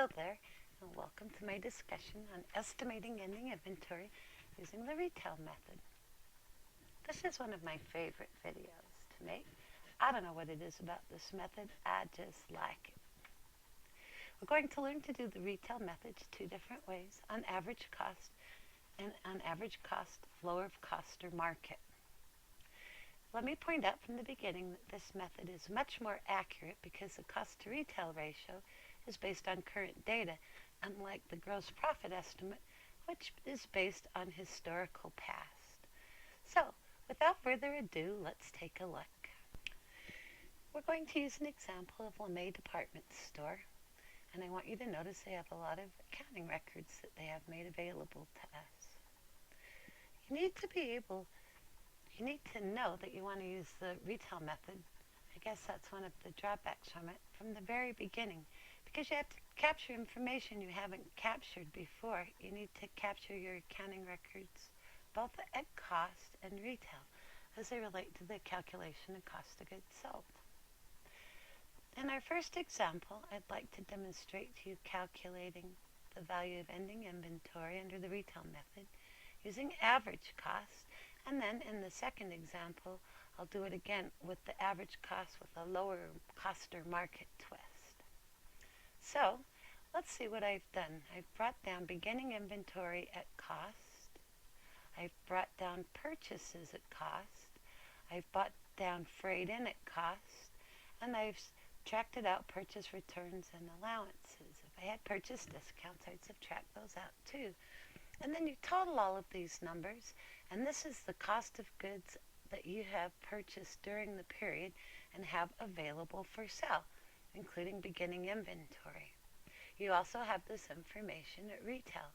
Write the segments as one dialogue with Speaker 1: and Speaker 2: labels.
Speaker 1: Hello there, and welcome to my discussion on estimating ending inventory using the retail method. This is one of my favorite videos to make. I don't know what it is about this method, I just like it. We're going to learn to do the retail method two different ways, on average cost and on average cost, lower of cost or market. Let me point out from the beginning that this method is much more accurate because the cost to retail ratio is based on current data, unlike the gross profit estimate, which is based on historical past. So, without further ado, let's take a look. We're going to use an example of LeMay department store, and I want you to notice they have a lot of accounting records that they have made available to us. You need to know that you want to use the retail method. I guess that's one of the drawbacks from it from the very beginning, because you have to capture information you haven't captured before. You need to capture your accounting records both at cost and retail as they relate to the calculation of cost of goods sold. In our first example, I'd like to demonstrate to you calculating the value of ending inventory under the retail method using average cost, and then in the second example, I'll do it again with the average cost with a lower cost or market twist. So, let's see what I've done. I've brought down beginning inventory at cost. I've brought down purchases at cost. I've brought down freight in at cost. And I've subtracted out purchase returns and allowances. If I had purchase discounts, I'd subtract those out too. And then you total all of these numbers, and this is the cost of goods that you have purchased during the period and have available for sale, including beginning inventory. You also have this information at retail.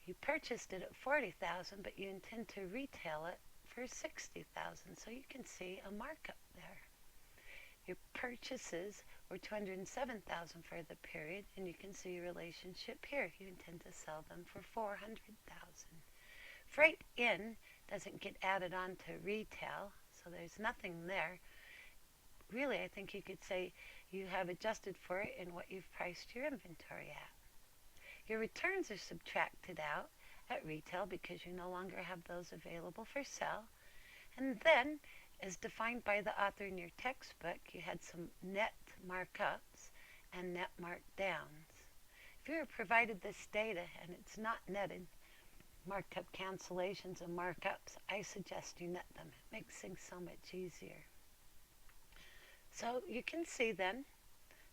Speaker 1: You purchased it at $40,000, but you intend to retail it for $60,000, so you can see a markup there. Your purchases were $207,000 for the period, and you can see a relationship here. You intend to sell them for $400,000. Freight in doesn't get added on to retail, so there's nothing there. Really, I think you could say you have adjusted for it in what you've priced your inventory at. Your returns are subtracted out at retail because you no longer have those available for sale. And then, as defined by the author in your textbook, you had some net markups and net markdowns. If you were provided this data and it's not netted, markup cancellations and markups, I suggest you net them. It makes things so much easier. So you can see then,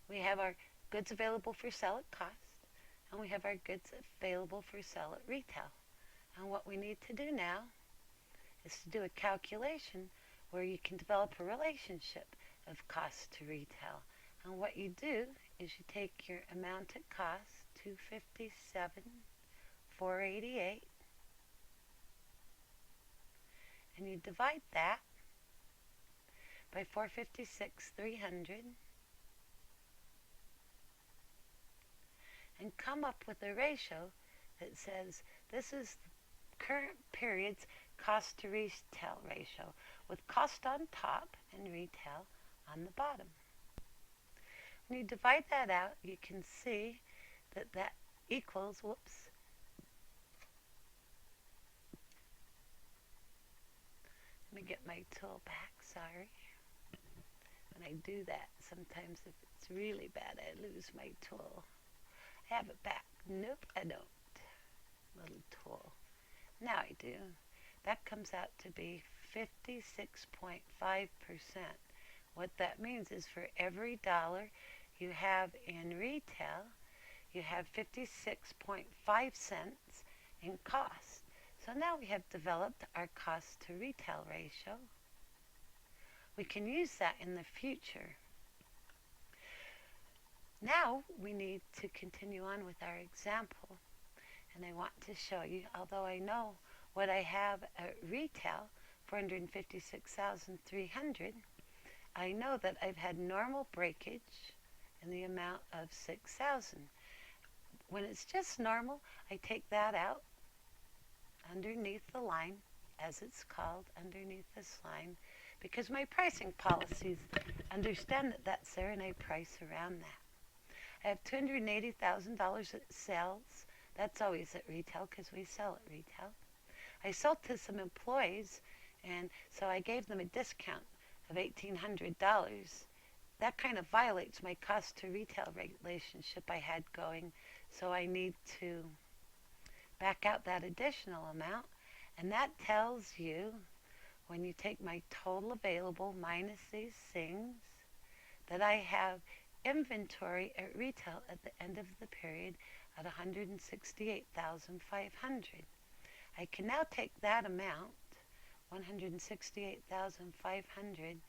Speaker 1: we have our goods available for sale at cost, and we have our goods available for sale at retail. And what we need to do now is to do a calculation where you can develop a relationship of cost to retail. And what you do is you take your amount at cost, $257,488, and you divide that by $456,300 and come up with a ratio that says this is the current period's cost to retail ratio, with cost on top and retail on the bottom. When you divide that out, you can see that that equals, let me get my tool back, sorry. When I do that, sometimes if it's really bad, I lose my tool. I have it back. Nope, I don't. Little tool. Now I do. That comes out to be 56.5%. What that means is for every dollar you have in retail, you have 56.5 cents in cost. So now we have developed our cost to retail ratio. We can use that in the future. Now we need to continue on with our example, and I want to show you, although I know what I have at retail, $456,300, I know that I've had normal breakage in the amount of $6,000. When it's just normal, I take that out underneath the line, as it's called, underneath this line, because my pricing policies understand that that's there and I price around that. I have $280,000 at sales. That's always at retail because we sell at retail. I sold to some employees, and so I gave them a discount of $1,800. That kind of violates my cost to retail relationship I had going, so I need to back out that additional amount. And that tells you, when you take my total available minus these things, that I have inventory at retail at the end of the period at 168,500. I can now take that amount, 168,500,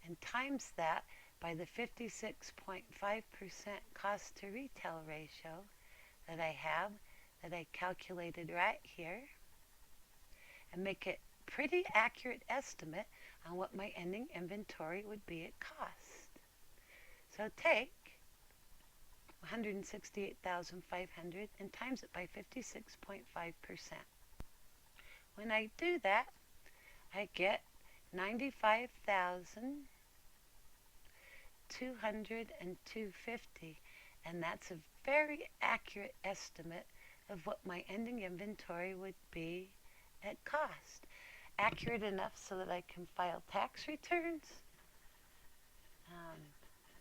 Speaker 1: and times that by the 56.5% cost to retail ratio that I have, that I calculated right here, and make a pretty accurate estimate on what my ending inventory would be at cost. So take 168,500 and times it by 56.5%. When I do that, I get 95,200 and 250, and that's a very accurate estimate of what my ending inventory would be at cost. Accurate enough so that I can file tax returns,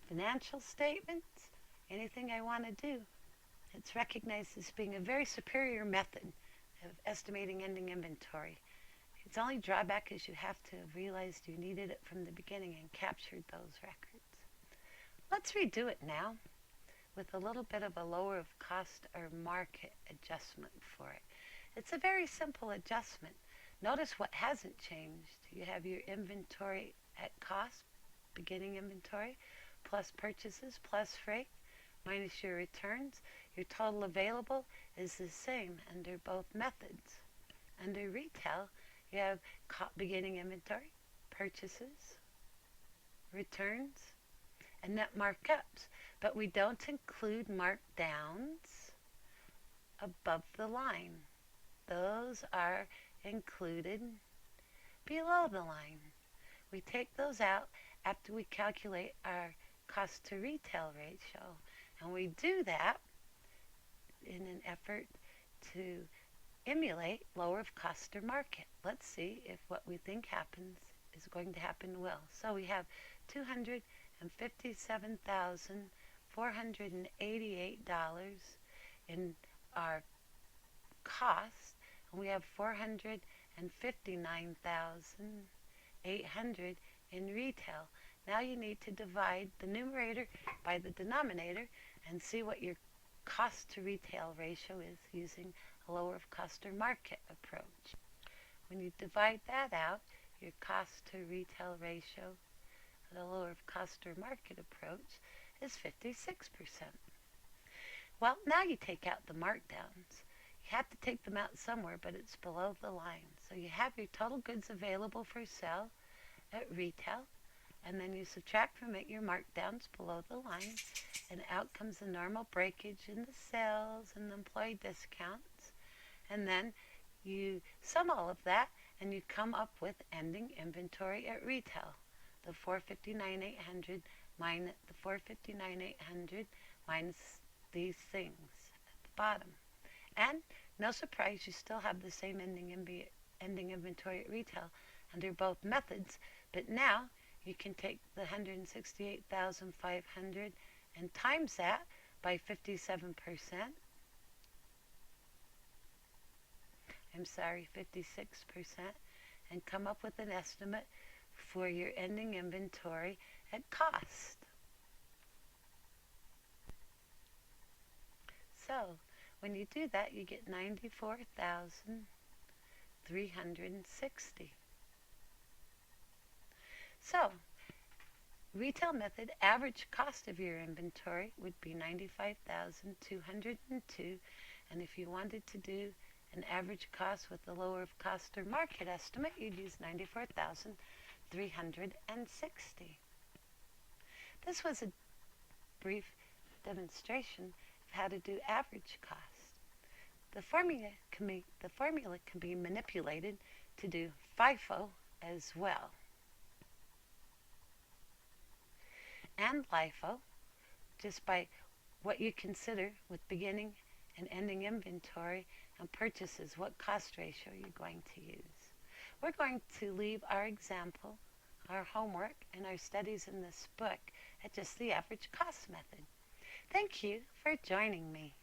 Speaker 1: financial statements, anything I want to do. It's recognized as being a very superior method of estimating ending inventory. Its only drawback is you have to have realized you needed it from the beginning and captured those records. Let's redo it now with a little bit of a lower of cost or market adjustment for it. It's a very simple adjustment. Notice what hasn't changed. You have your inventory at cost, beginning inventory, plus purchases, plus freight, minus your returns. Your total available is the same under both methods. Under retail, you have beginning inventory, purchases, returns, and net markups. But we don't include markdowns above the line. Those are included below the line. We take those out after we calculate our cost to retail ratio. And we do that in an effort to emulate lower of cost or market. Let's see if what we think happens is going to happen well. So we have $257,488 in our cost, and we have $459,800 in retail. Now you need to divide the numerator by the denominator and see what your cost to retail ratio is using a lower of cost or market approach. When you divide that out, your cost to retail ratio at a lower of cost or market approach is 56%. Well, now you take out the markdowns. You have to take them out somewhere, but it's below the line. So you have your total goods available for sale at retail, and then you subtract from it your markdowns below the line, and out comes the normal breakage in the sales and the employee discounts, and then you sum all of that and you come up with ending inventory at retail, the 459,800 minus the 459,800 minus these things at the bottom. And no surprise, you still have the same ending inventory at retail under both methods, but now you can take the 168,500 and times that by 57%. 56%, and come up with an estimate for your ending inventory at cost. So when you do that, you get 94,360. So retail method average cost of your inventory would be 95,202, and if you wanted to do an average cost with the lower of cost or market estimate, you'd use 94,360. This was a brief demonstration of how to do average cost. The formula can be manipulated to do FIFO as well, and LIFO, just by what you consider with beginning and ending inventory and purchases, what cost ratio you're going to use. We're going to leave our example, our homework, and our studies in this book at just the average cost method. Thank you for joining me.